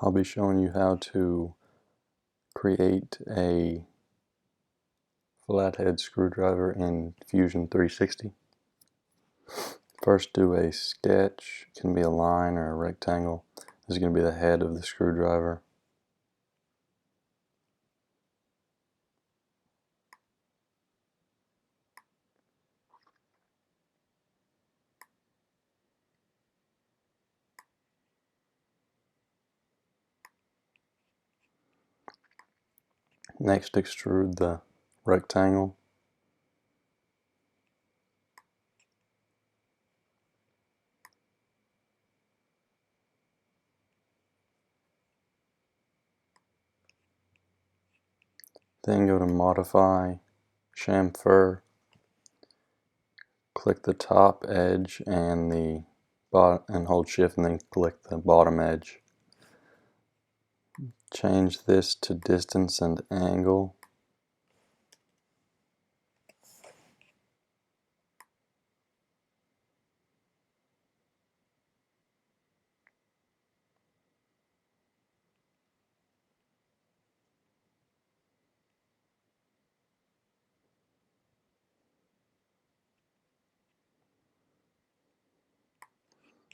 I'll be showing you how to create a flathead screwdriver in Fusion 360. First, do a sketch. It can be a line or a rectangle. This is going to be the head of the screwdriver. Next, extrude the rectangle. Then go to Modify, Chamfer, click the top edge and the bottom, and hold Shift and then click the bottom edge. Change this to distance and angle.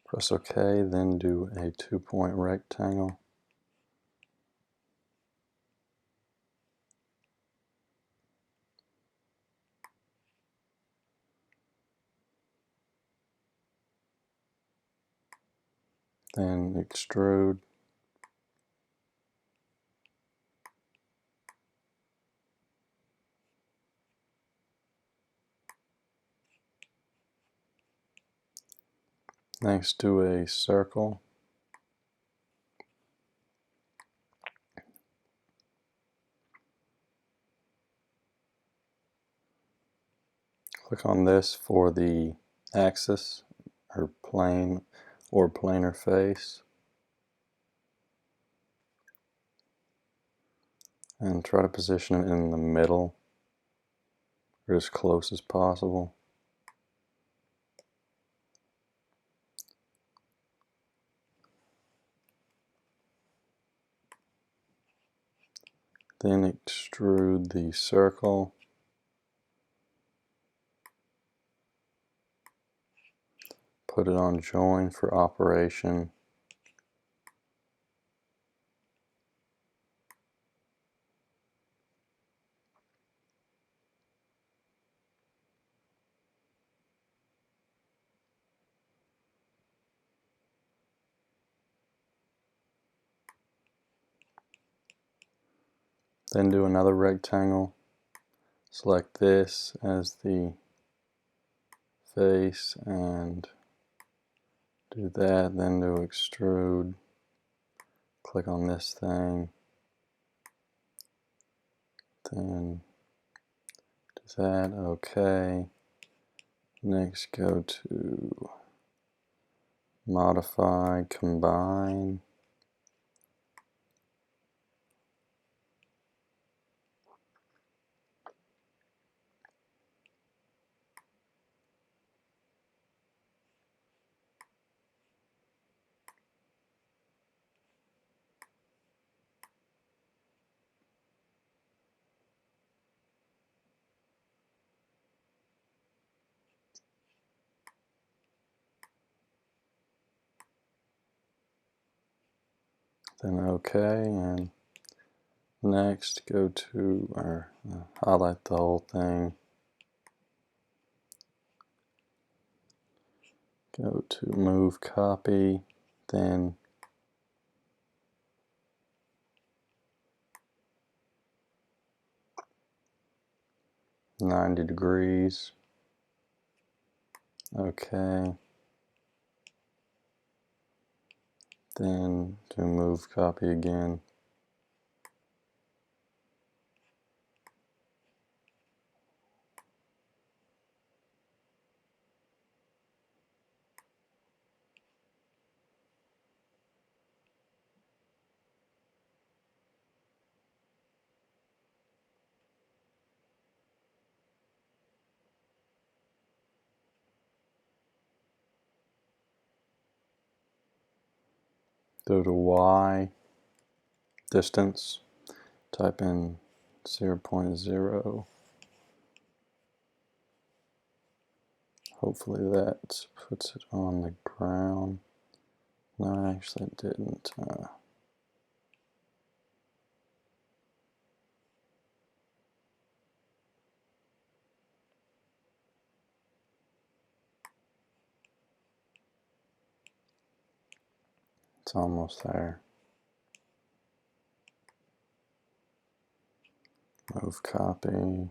Press OK, then do a 2-point rectangle. Then extrude. Next, do a circle. Click on this for the axis or plane or planar face. And try to position it in the middle or as close as possible. Then extrude the circle. Put it on join for operation. Then do another rectangle. Select this as the face and do that, then do extrude. Click on this thing. Then do that, OK. Next, go to Modify, Combine. Then OK, and next go to, or highlight the whole thing. Go to Move Copy, then $90. OK. Then do Move Copy again. Go to Y, distance. Type in 0.0. Hopefully that puts it on the ground. No, actually it didn't. It's almost there. Move copy.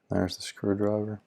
There's the screwdriver.